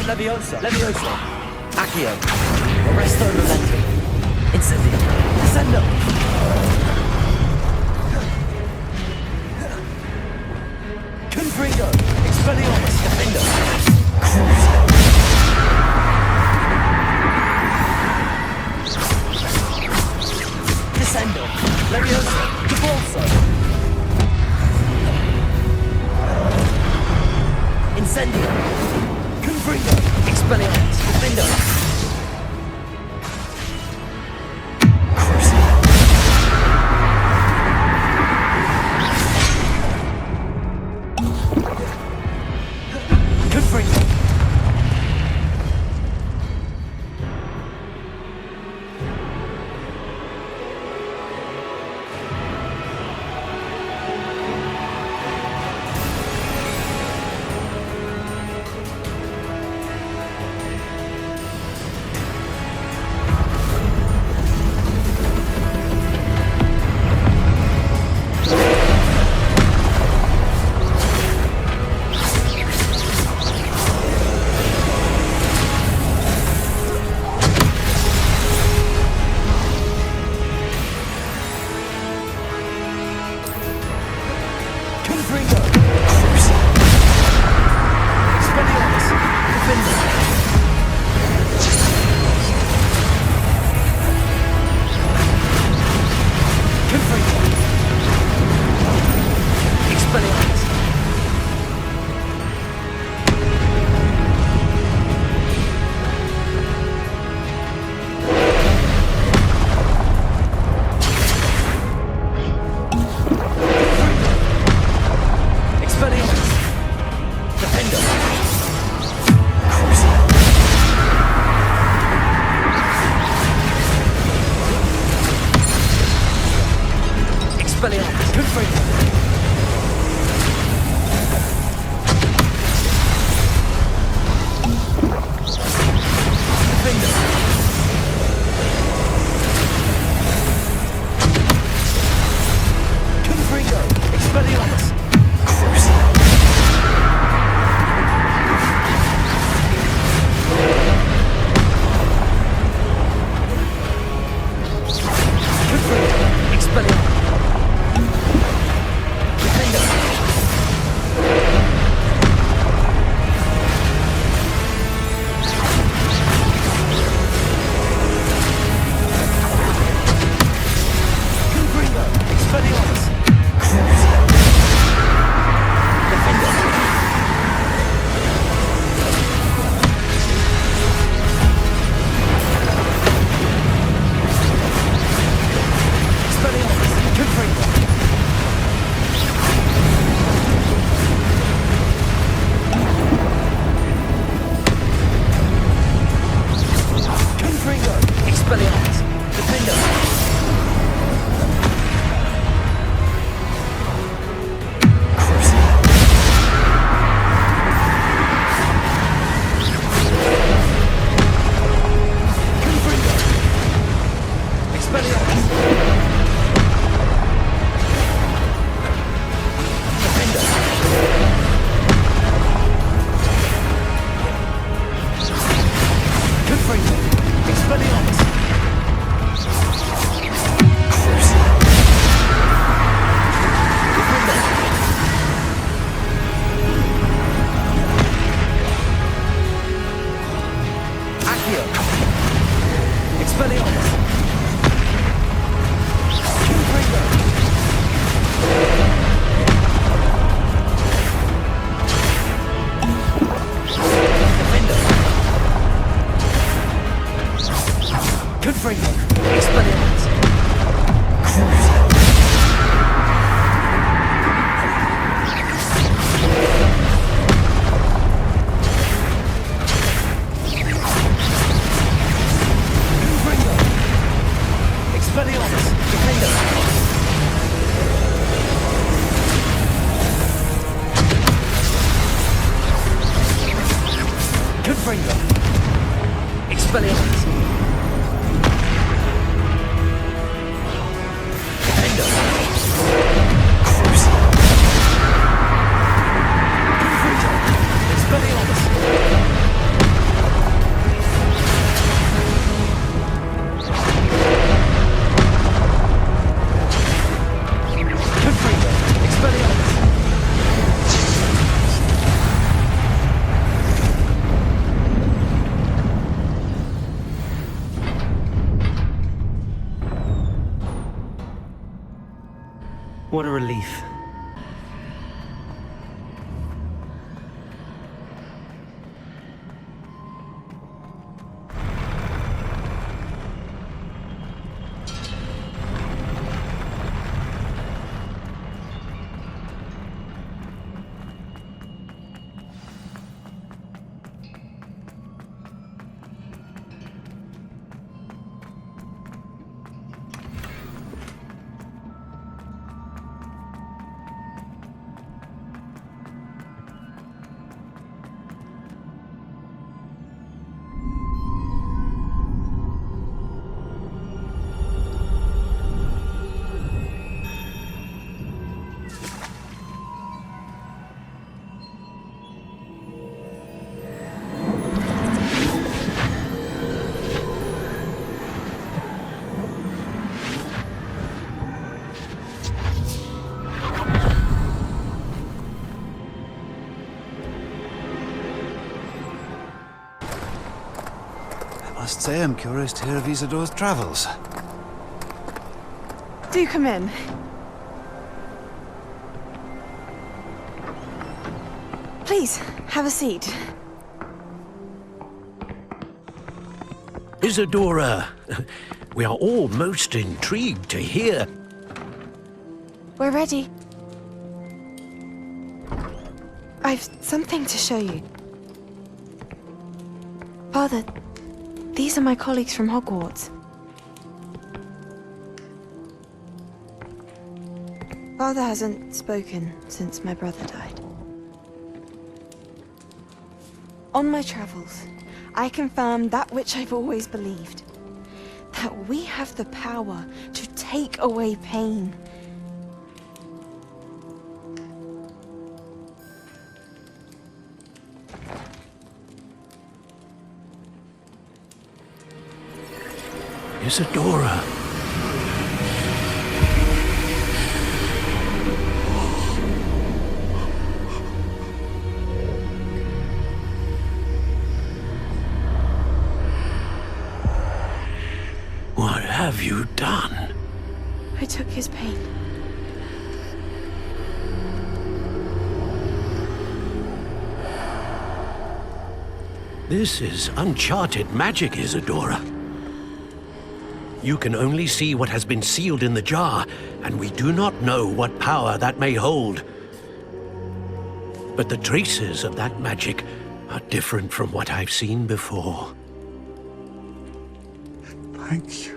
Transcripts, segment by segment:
Leviosa. Accio. Arresto Momentum. Incendio. Ascendo. Confringo. Expelliarmus. Defendo. Crucio. Descendo. Leviosa. Debolso. Incendio. Confringo. Expelliarmus. Defendo. What a relief. I must say I'm curious to hear of Isidore's travels. Do come in. Please, have a seat. Isadora, we are all most intrigued to hear. We're ready. I've something to show you. Father, these are my colleagues from Hogwarts. Father hasn't spoken since my brother died. On my travels, I confirmed that which I've always believed. That we have the power to take away pain. Isadora. What have you done? I took his pain. This is uncharted magic, Isadora. You can only see what has been sealed in the jar, and we do not know what power that may hold. But the traces of that magic are different from what I've seen before. Thank you.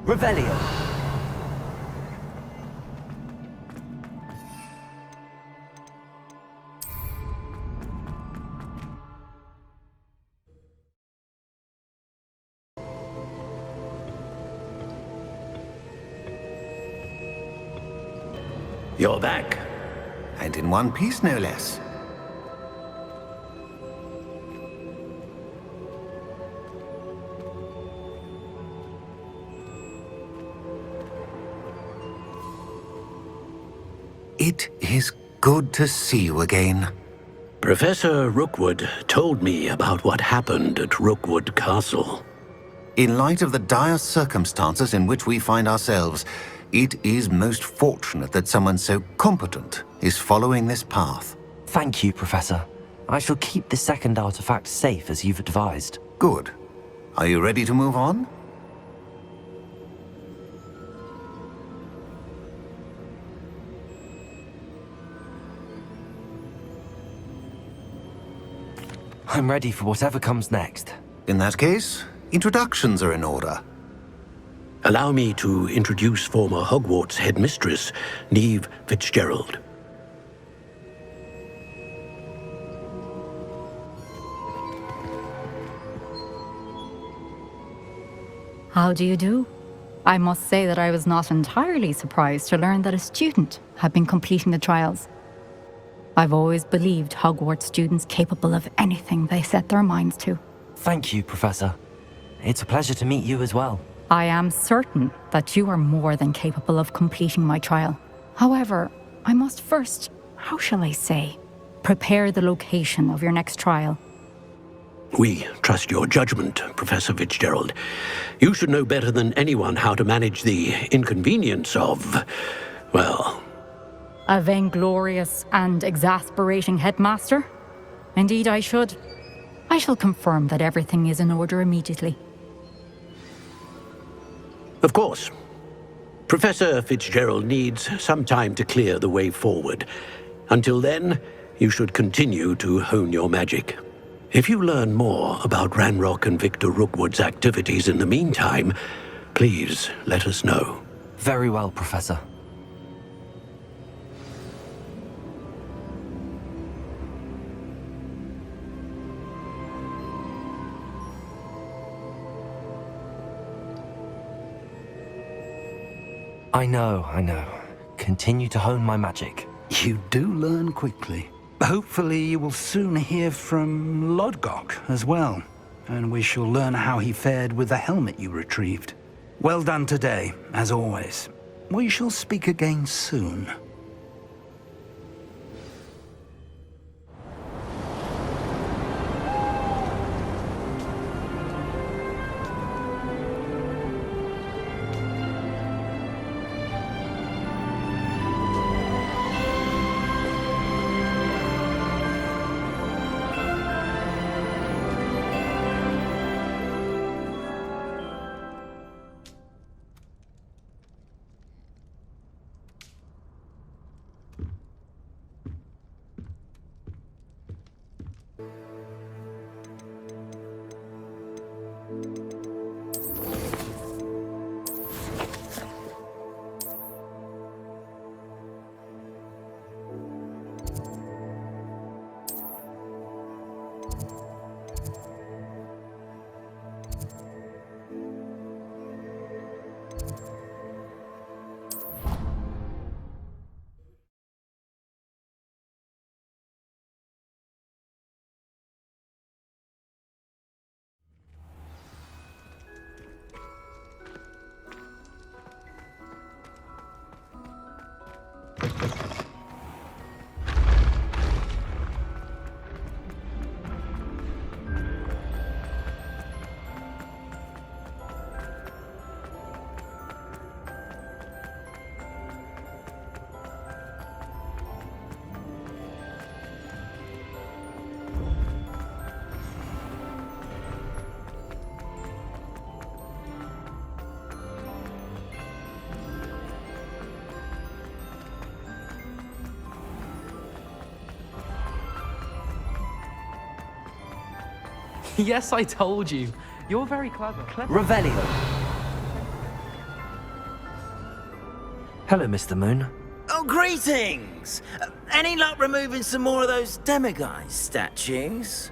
Revelio. You're back. And in one piece, no less. It is good to see you again. Professor Rookwood told me about what happened at Rookwood Castle. In light of the dire circumstances in which we find ourselves, it is most fortunate that someone so competent is following this path. Thank you, Professor. I shall keep the second artifact safe as you've advised. Good. Are you ready to move on? I'm ready for whatever comes next. In that case, introductions are in order. Allow me to introduce former Hogwarts headmistress, Neve Fitzgerald. How do you do? I must say that I was not entirely surprised to learn that a student had been completing the trials. I've always believed Hogwarts students capable of anything they set their minds to. Thank you, Professor. It's a pleasure to meet you as well. I am certain that you are more than capable of completing my trial. However, I must first how shall I say, prepare the location of your next trial. We trust your judgment, Professor Fitzgerald. You should know better than anyone how to manage the inconvenience of, well... A vainglorious and exasperating headmaster? Indeed, I should. I shall confirm that everything is in order immediately. Of course. Professor Fitzgerald needs some time to clear the way forward. Until then, you should continue to hone your magic. If you learn more about Ranrock and Victor Rookwood's activities in the meantime, please let us know. Very well, Professor. I know. Continue to hone my magic. You do learn quickly. Hopefully you will soon hear from Lodgok as well, and we shall learn how he fared with the helmet you retrieved. Well done today, as always. We shall speak again soon. Yes, I told you. You're very clever. Revelio. Hello, Mr. Moon. Oh, greetings! Any luck removing some more of those demiguise statues?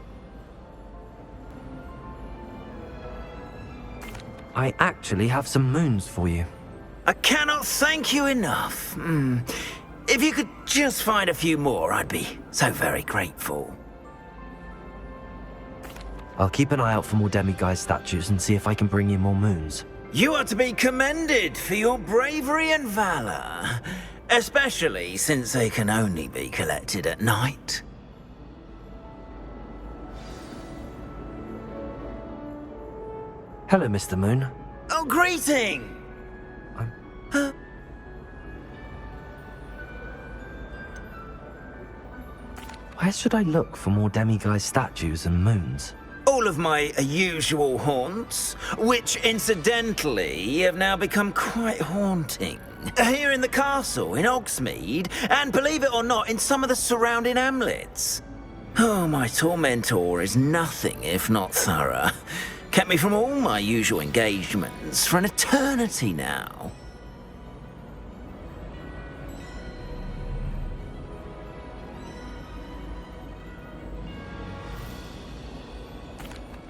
I actually have some moons for you. I cannot thank you enough. If you could just find a few more, I'd be so very grateful. I'll keep an eye out for more demiguise statues and see if I can bring you more moons. You are to be commended for your bravery and valor, especially since they can only be collected at night. Hello, Mr. Moon. Oh, greeting! Where should I look for more demiguise statues and moons? All of my usual haunts, which incidentally have now become quite haunting. Here in the castle, in Hogsmeade, and believe it or not, in some of the surrounding hamlets. Oh, my tormentor is nothing if not thorough. Kept me from all my usual engagements for an eternity now.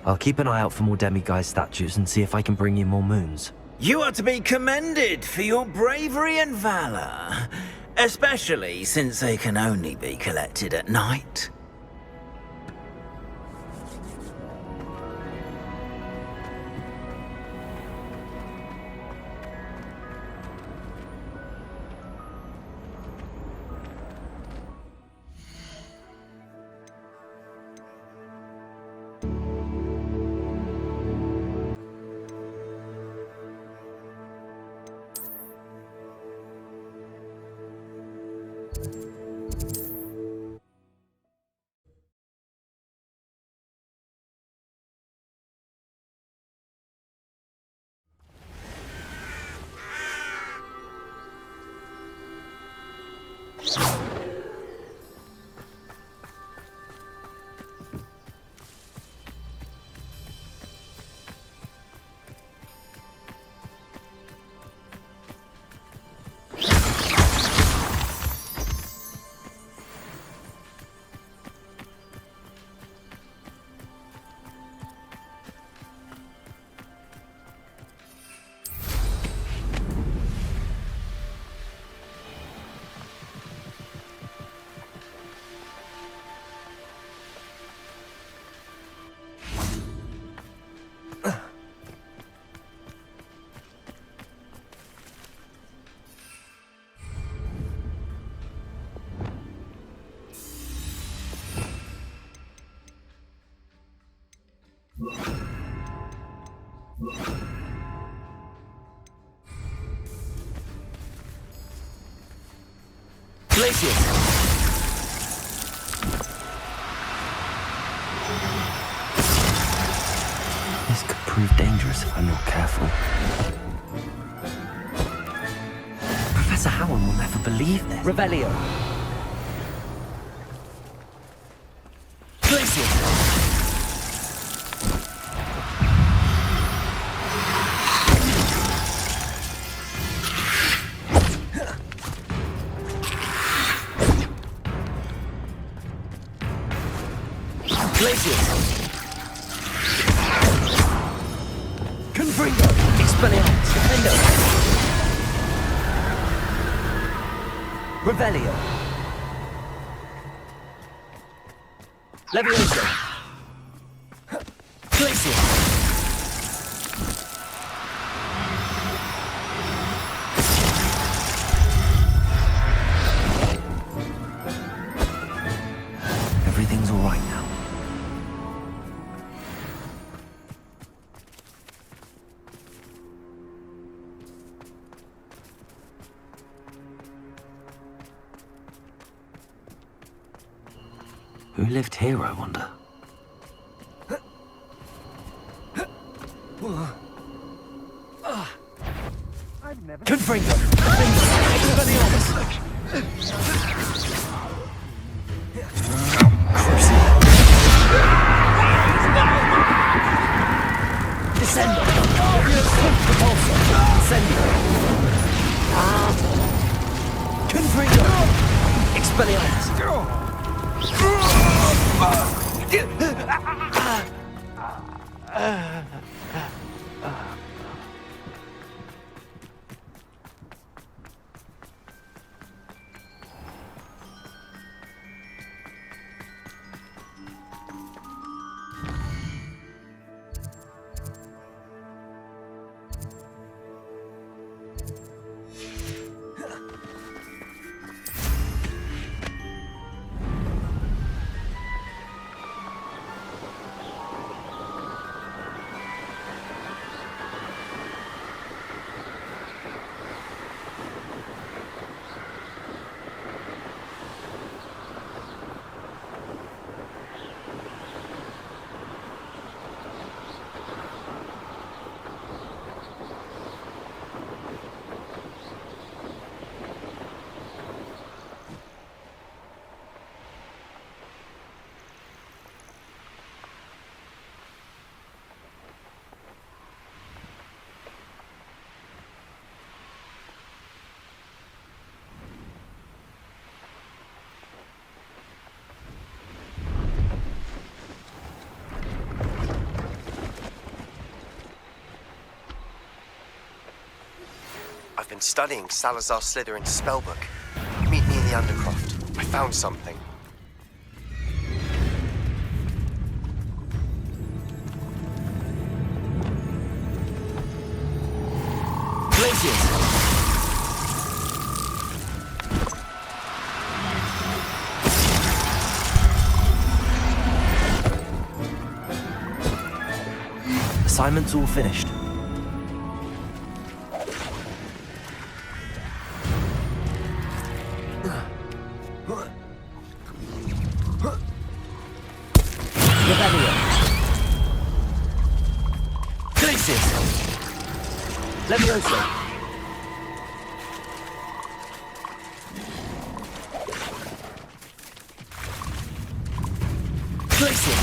I'll keep an eye out for more demiguise statues and see if I can bring you more moons. You are to be commended for your bravery and valor, especially since they can only be collected at night. Glacius! This could prove dangerous if I'm not careful. Professor Howard will never believe this. Revelio. Glacius! Glacius! Confringo! Expelliarmus! Defendo! Revelio! Levioso! Glacius! Everything's all right now. Who lived here, I wonder? Confringo! Descendo! Repulsor! Incendio! Confringo! Expelliarmus! I've been studying Salazar Slytherin's spellbook. Meet me in the Undercroft. I found something. Glacius! Assignment's all finished. Levioso! Glacius!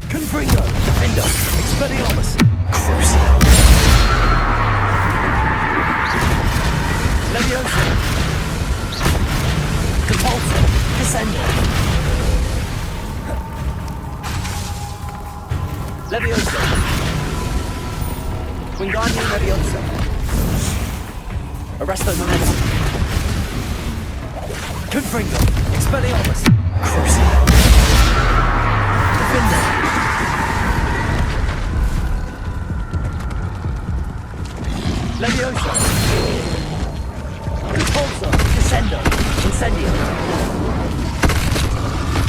Confringo! Defendo! Expelliarmus! Crucio! Levioso! Compulsor! Descendo! Levioso! Wingardium Levioso! Arresto Momentum! Confringo! Expelliarmus! Crucio! Defender! Levioso! Compulsor! Descendo! Incendio!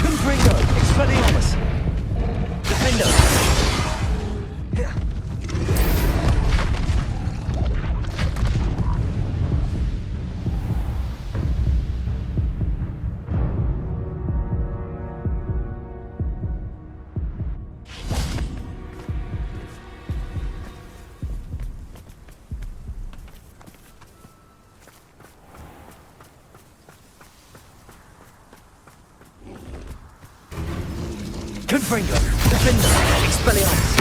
Confringo! Expelliarmus! Defendo! Confringo! Defendo! Expelliarmus!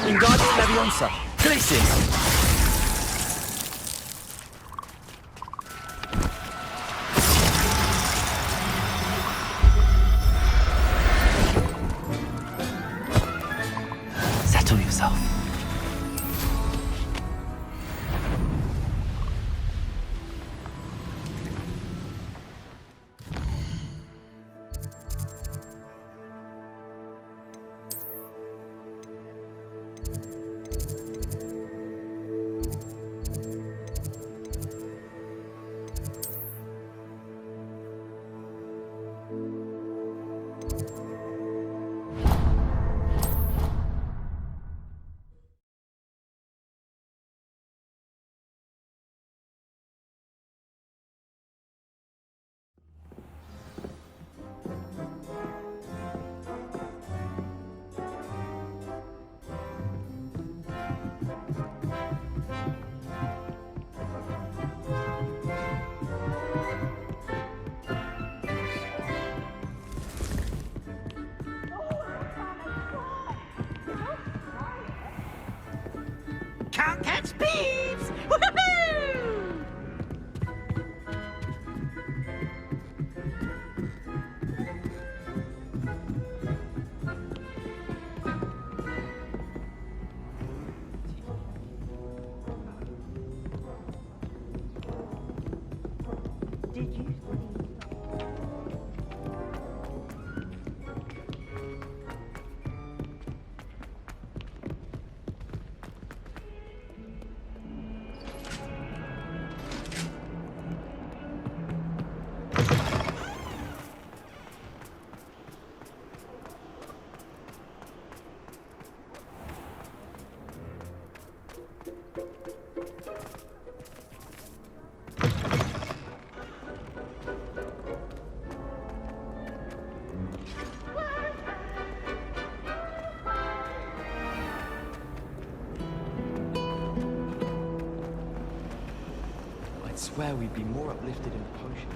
Wingardium Leviosa! Glacis! Settle yourself. Can't catch bees! Woohoo! Did you I'd swear we'd be more uplifted in a potion.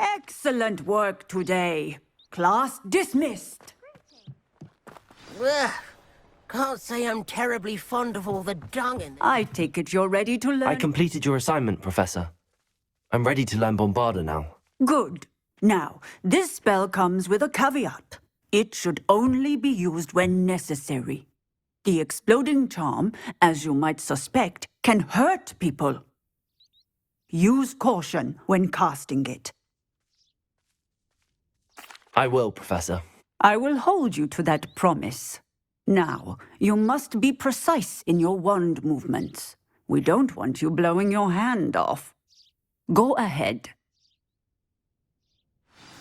Excellent work today. Class dismissed. Ugh. Can't say I'm terribly fond of all the dung in I take it you're ready to learn. I completed your assignment, Professor. I'm ready to learn Bombarda now. Good. Now, this spell comes with a caveat. It should only be used when necessary. The exploding charm, as you might suspect, can hurt people. Use caution when casting it. I will, Professor. I will hold you to that promise. Now, you must be precise in your wand movements. We don't want you blowing your hand off. Go ahead.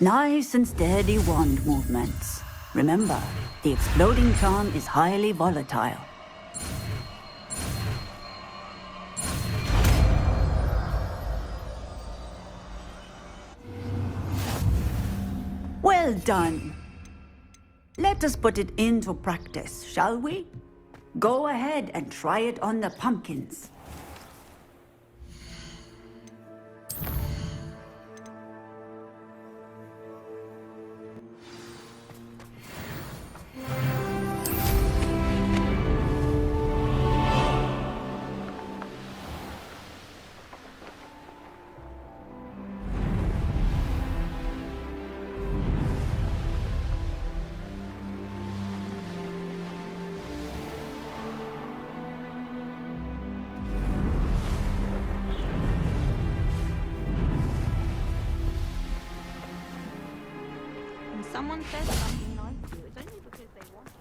Nice and steady wand movements. Remember, the exploding charm is highly volatile. Well done. Let us put it into practice, shall we? Go ahead and try it on the pumpkins. When someone says something nice to you, it's only because they want it.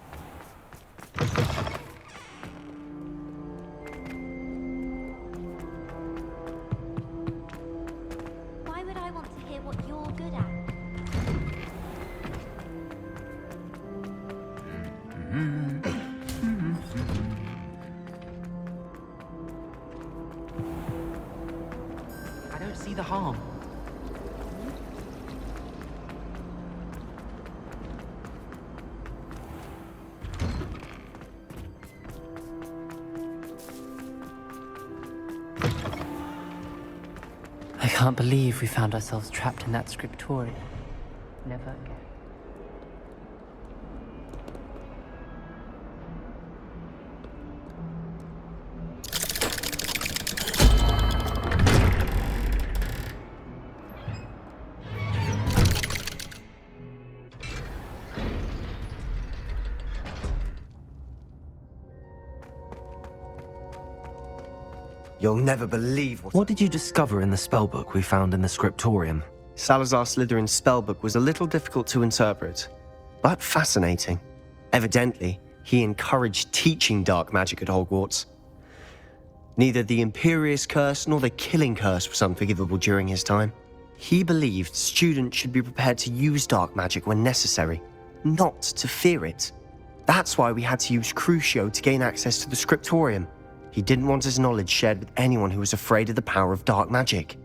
Why would I want to hear what you're good at? I don't see the harm. I can't believe we found ourselves trapped in that scriptorium. Never again. You'll never believe What did you discover in the spellbook we found in the scriptorium? Salazar Slytherin's spellbook was a little difficult to interpret, but fascinating. Evidently, he encouraged teaching dark magic at Hogwarts. Neither the Imperious Curse nor the Killing Curse was unforgivable during his time. He believed students should be prepared to use dark magic when necessary, not to fear it. That's why we had to use Crucio to gain access to the scriptorium. He didn't want his knowledge shared with anyone who was afraid of the power of dark magic.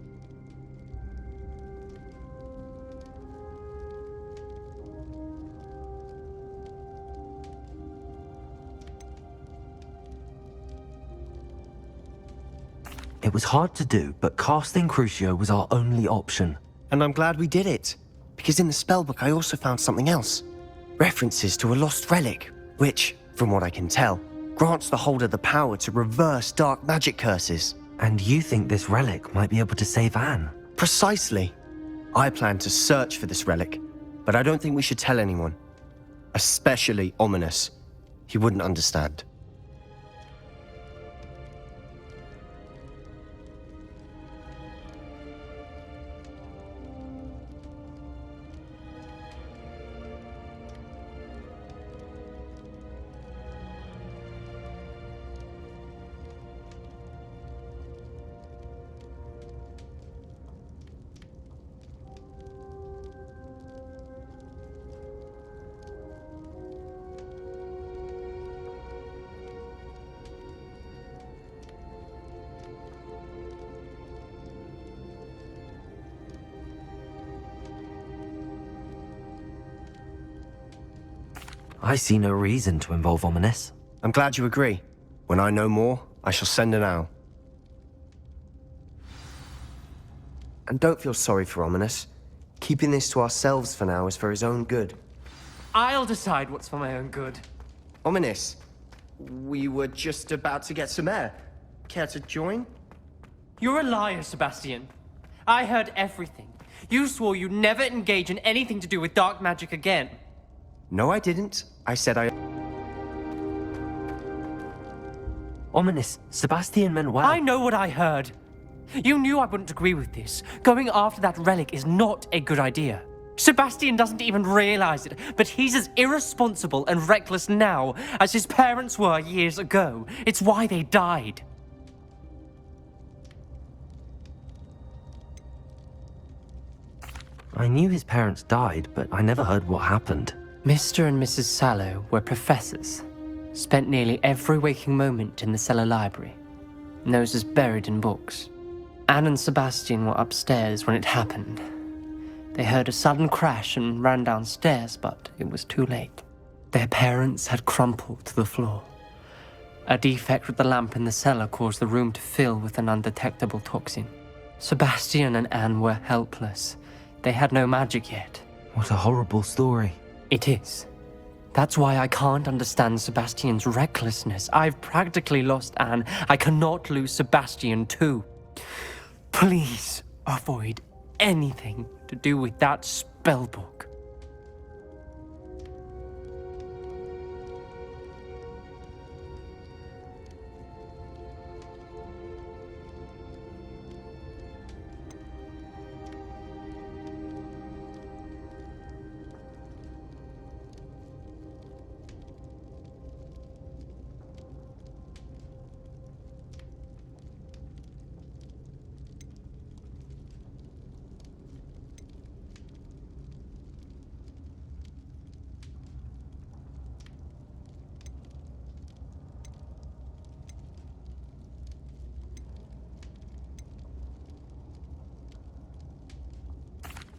It was hard to do, but casting Crucio was our only option. And I'm glad we did it, because in the spellbook I also found something else. References to a lost relic, which, from what I can tell, grants the holder the power to reverse dark magic curses. And you think this relic might be able to save Anne? Precisely. I plan to search for this relic, but I don't think we should tell anyone. Especially Ominous. He wouldn't understand. I see no reason to involve Ominous. I'm glad you agree. When I know more, I shall send an owl. And don't feel sorry for Ominous. Keeping this to ourselves for now is for his own good. I'll decide what's for my own good. Ominous, we were just about to get some air. Care to join? You're a liar, Sebastian. I heard everything. You swore you'd never engage in anything to do with dark magic again. No, I didn't. I said I... Ominous. Sebastian meant well. I know what I heard. You knew I wouldn't agree with this. Going after that relic is not a good idea. Sebastian doesn't even realize it, but he's as irresponsible and reckless now as his parents were years ago. It's why they died. I knew his parents died, but I never heard what happened. Mr. and Mrs. Sallow were professors. Spent nearly every waking moment in the cellar library. Noses buried in books. Anne and Sebastian were upstairs when it happened. They heard a sudden crash and ran downstairs, but it was too late. Their parents had crumpled to the floor. A defect with the lamp in the cellar caused the room to fill with an undetectable toxin. Sebastian and Anne were helpless. They had no magic yet. What a horrible story. It is. That's why I can't understand Sebastian's recklessness. I've practically lost Anne. I cannot lose Sebastian too. Please avoid anything to do with that spellbook.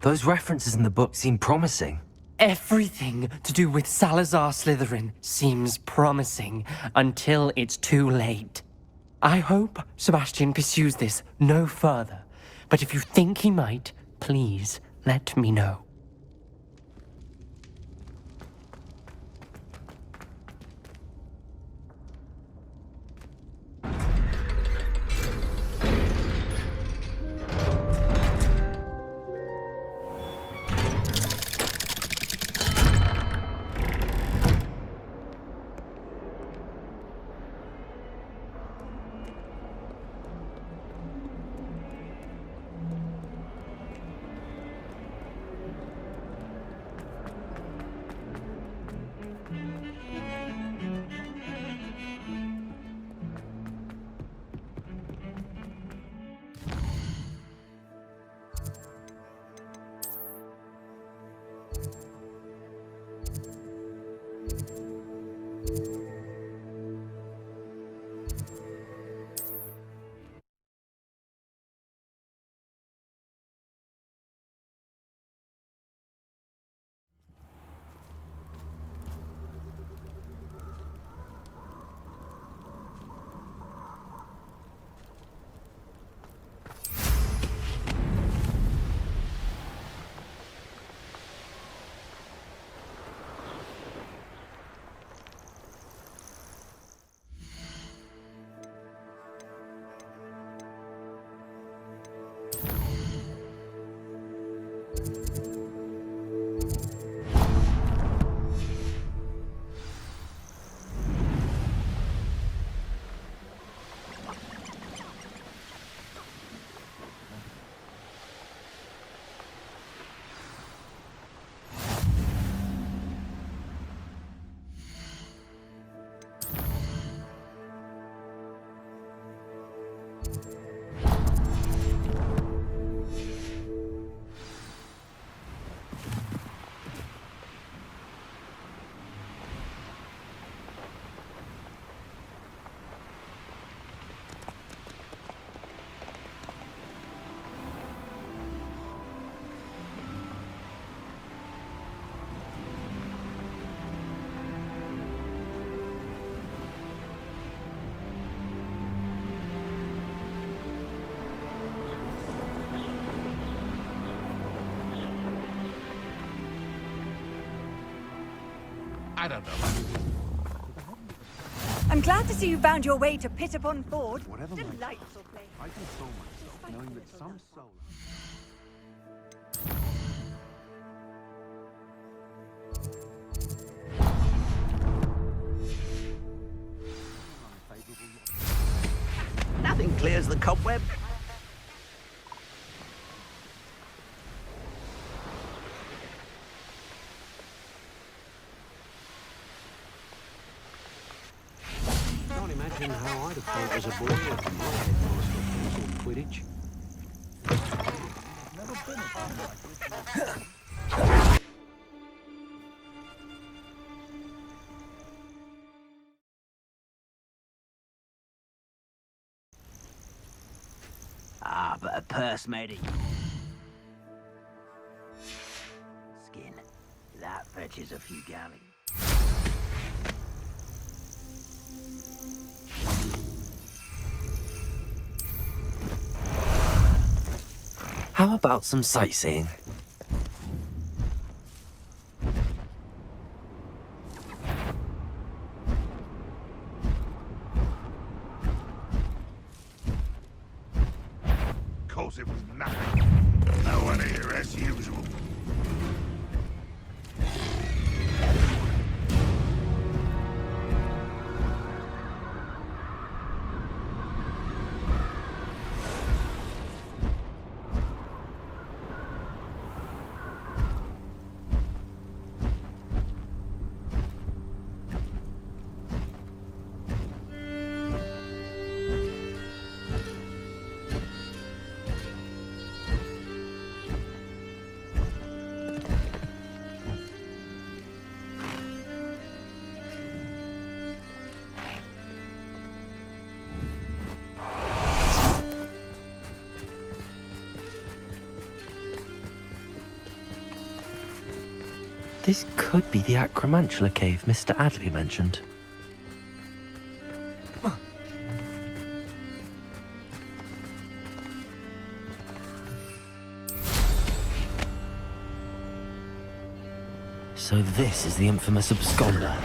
Those references in the book seem promising. Everything to do with Salazar Slytherin seems promising until it's too late. I hope Sebastian pursues this no further, but if you think he might, please let me know. I don't know. I'm glad to see you found your way to Pittipon Ford. Delightful place. I console myself knowing that some soul... Unfavorable... clears the cobweb? Can't imagine how I'd have felt as a boy if my headmaster cancelled Quidditch. Ah, but a purse made of skin. That fetches a few galleys. How about some sightseeing? Course it was nothing. No one here as usual. This could be the Acromantula cave Mr. Adley mentioned. So this is the infamous absconder.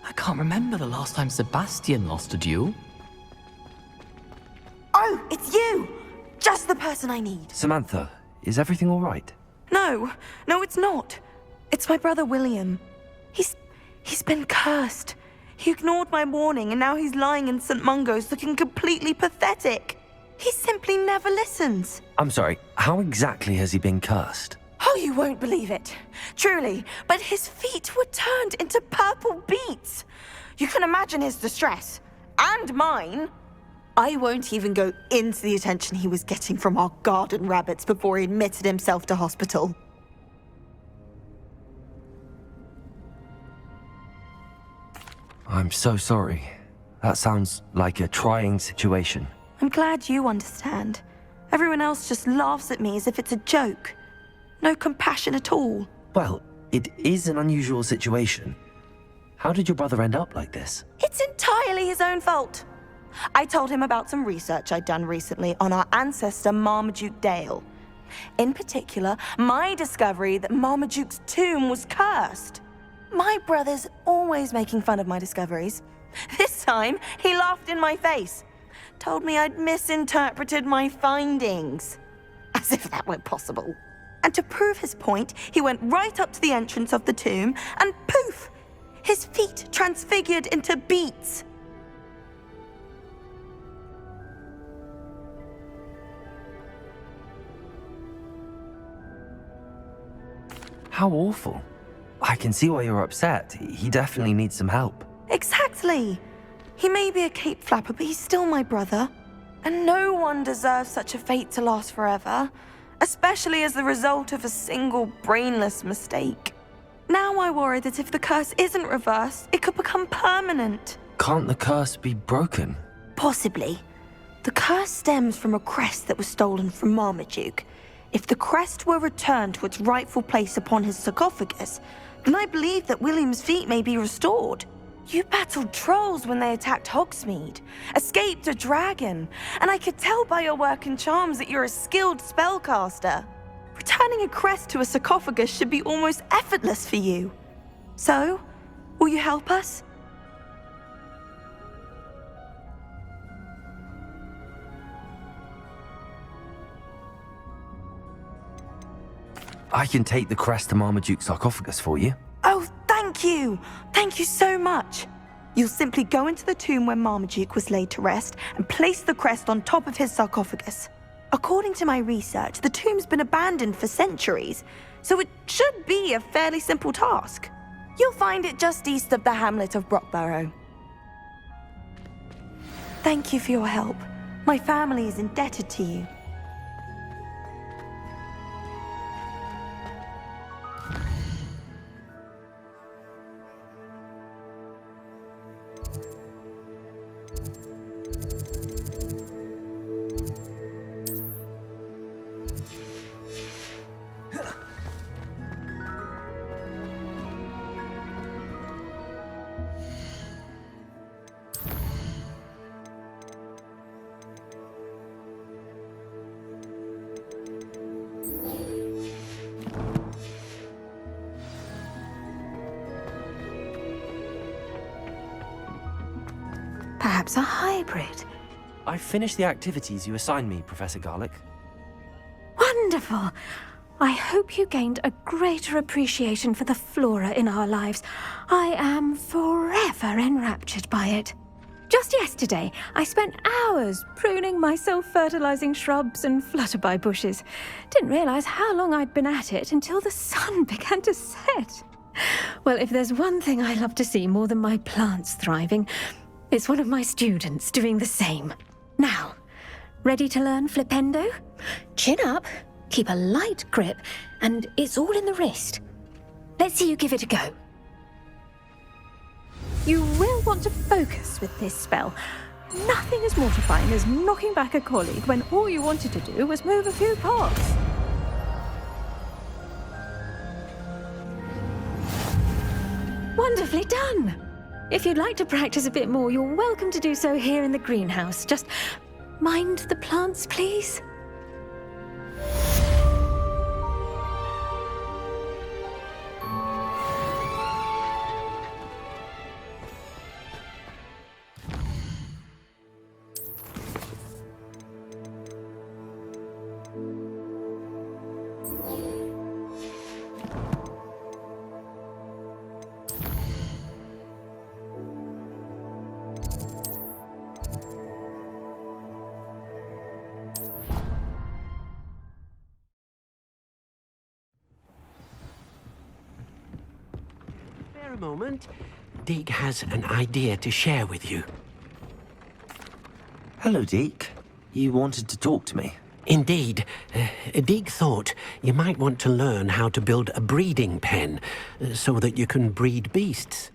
I can't remember the last time Sebastian lost a duel. Oh, it's you! Just the person I need. Samantha, is everything all right? No, it's not. It's my brother William. He's been cursed. He ignored my warning and now he's lying in St. Mungo's looking completely pathetic. He simply never listens. I'm sorry, how exactly has he been cursed? Oh, you won't believe it. Truly, but his feet were turned into purple beets. You can imagine his distress. And mine. I won't even go into the attention he was getting from our garden rabbits before he admitted himself to hospital. I'm so sorry. That sounds like a trying situation. I'm glad you understand. Everyone else just laughs at me as if it's a joke. No compassion at all. Well, it is an unusual situation. How did your brother end up like this? It's entirely his own fault. I told him about some research I'd done recently on our ancestor Marmaduke Dale. In particular, my discovery that Marmaduke's tomb was cursed. My brother's always making fun of my discoveries. This time, he laughed in my face. Told me I'd misinterpreted my findings. As if that were possible. And to prove his point, he went right up to the entrance of the tomb and poof! His feet transfigured into beets. How awful. I can see why you're upset. He definitely needs some help. Exactly. He may be a cape flapper, but he's still my brother. And no one deserves such a fate to last forever, especially as the result of a single brainless mistake. Now I worry that if the curse isn't reversed, it could become permanent. Can't the curse be broken? Possibly. The curse stems from a crest that was stolen from Marmaduke. If the crest were returned to its rightful place upon his sarcophagus, then I believe that William's feet may be restored. You battled trolls when they attacked Hogsmeade, escaped a dragon, and I could tell by your work and charms that you're a skilled spellcaster. Returning a crest to a sarcophagus should be almost effortless for you. So, will you help us? I can take the crest to Marmaduke's sarcophagus for you. Oh, thank you! Thank you so much! You'll simply go into the tomb where Marmaduke was laid to rest and place the crest on top of his sarcophagus. According to my research, the tomb's been abandoned for centuries, so it should be a fairly simple task. You'll find it just east of the hamlet of Brockborough. Thank you for your help. My family is indebted to you. Perhaps a hybrid. I've finished the activities you assigned me, Professor Garlick. Wonderful! I hope you gained a greater appreciation for the flora in our lives. I am forever enraptured by it. Just yesterday, I spent hours pruning my self-fertilizing shrubs and flutterby bushes. Didn't realize how long I'd been at it until the sun began to set. Well, if there's one thing I love to see more than my plants thriving, it's one of my students doing the same. Now, ready to learn Flipendo? Chin up, Keep a light grip, and it's all in the wrist. Let's see you give it a go. You will want to focus with this spell. Nothing as mortifying as knocking back a colleague when all you wanted to do was move a few parts. Wonderfully done! If you'd like to practice a bit more, you're welcome to do so here in the greenhouse. Just mind the plants, please. Spare a moment. Deke has an idea to share with you. Hello, Deke. You wanted to talk to me? Indeed. Deke thought you might want to learn how to build a breeding pen so that you can breed beasts.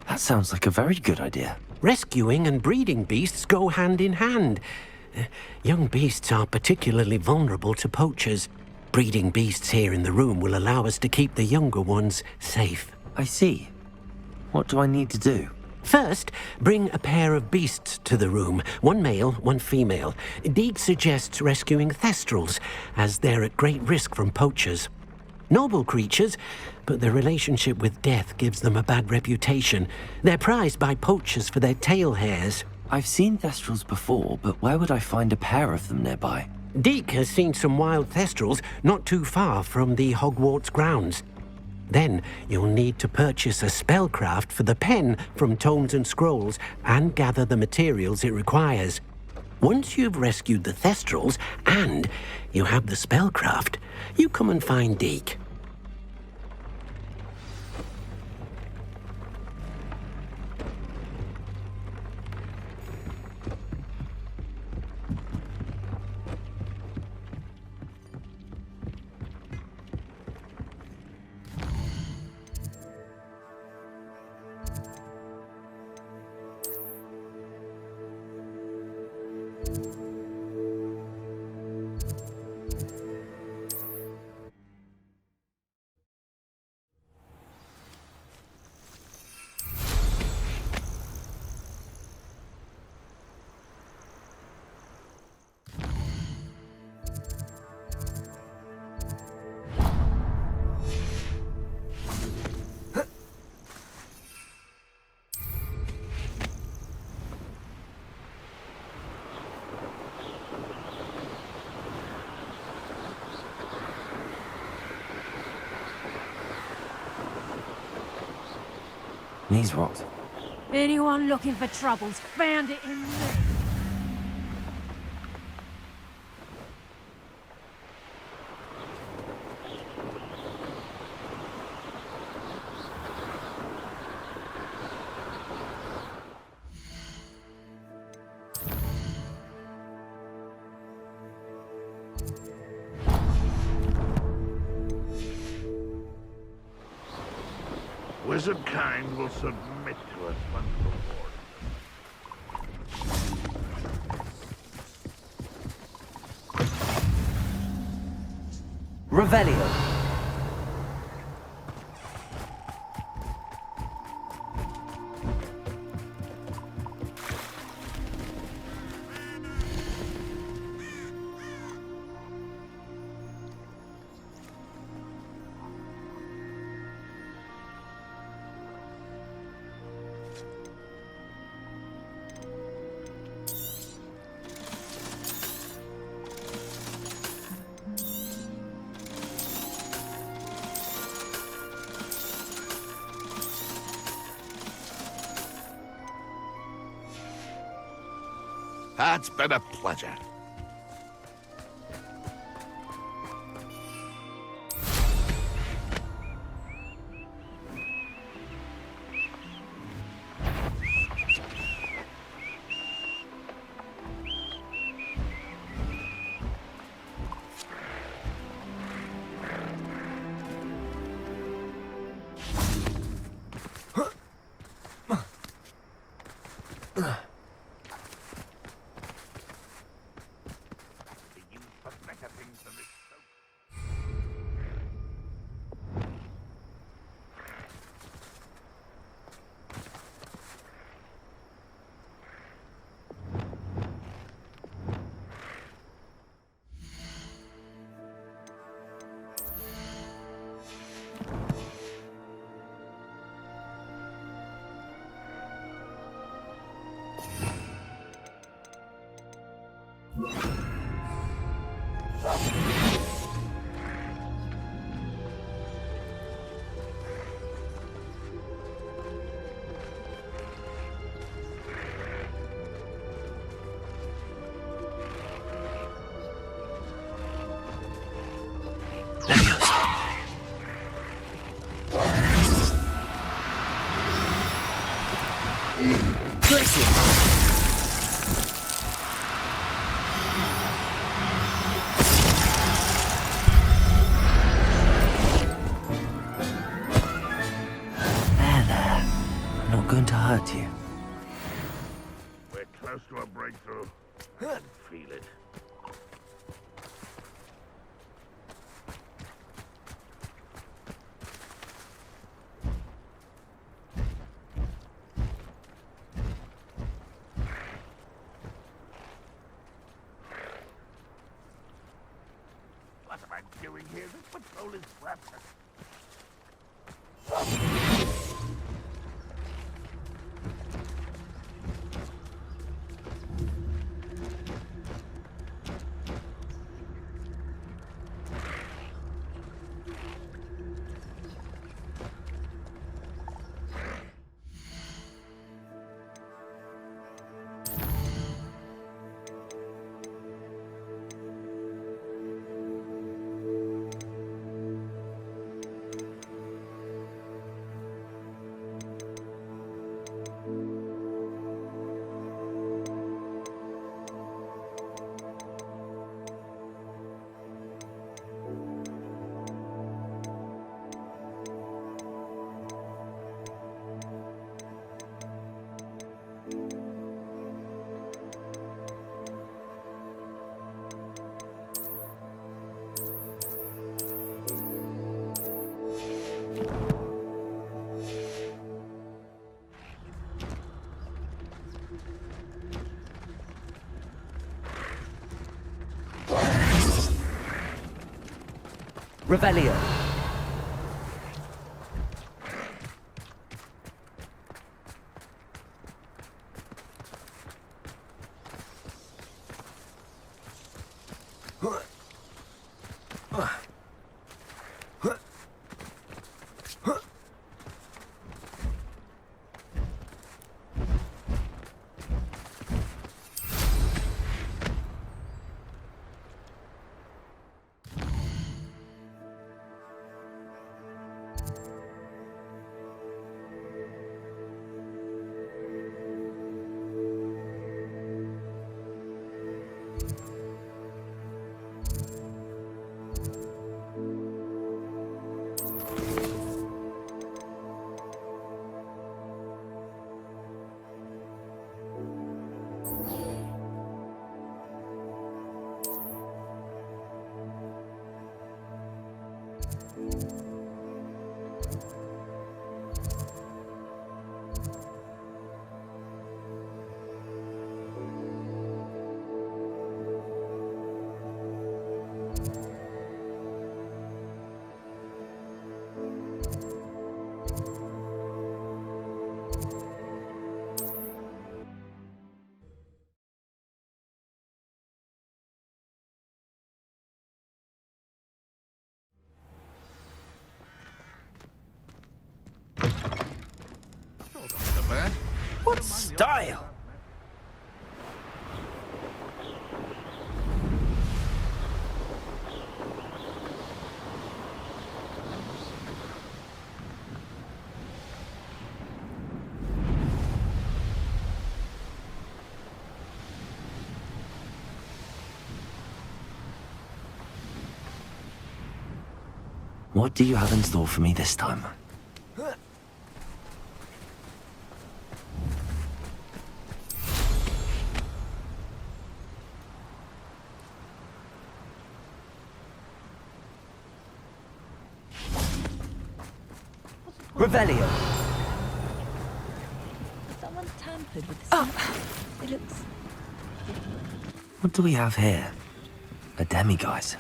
That sounds like a very good idea. Rescuing and breeding beasts go hand in hand. Young beasts are particularly vulnerable to poachers. Breeding beasts here in the room will allow us to keep the younger ones safe. I see. What do I need to do? First, bring a pair of beasts to the room. One male, one female. Deke suggests rescuing thestrals, as they're at great risk from poachers. Noble creatures, but their relationship with death gives them a bad reputation. They're prized by poachers for their tail hairs. I've seen thestrals before, but where would I find a pair of them nearby? Deke has seen some wild thestrals not too far from the Hogwarts grounds. Then you'll need to purchase a spellcraft for the pen from Tomes and Scrolls and gather the materials it requires. Once you've rescued the thestrals and you have the spellcraft, you come and find Deke. Knees rot. Anyone looking for troubles found it in me. Wizard kind will submit to us once before. Revelio. It's been a pleasure. I'm not going to hurt you. We're close to a breakthrough. I can feel it. What am I doing here? This patrol is worthless. Revelio. What style? What do you have in store for me this time? Revelio. Someone's tampered with the It looks... What do we have here? A demiguise.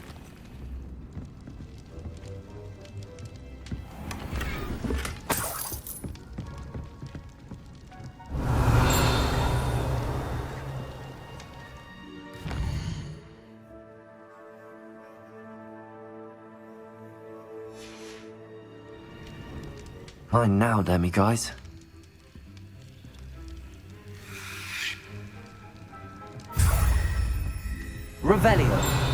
Mine now, demi-guys. Revelio.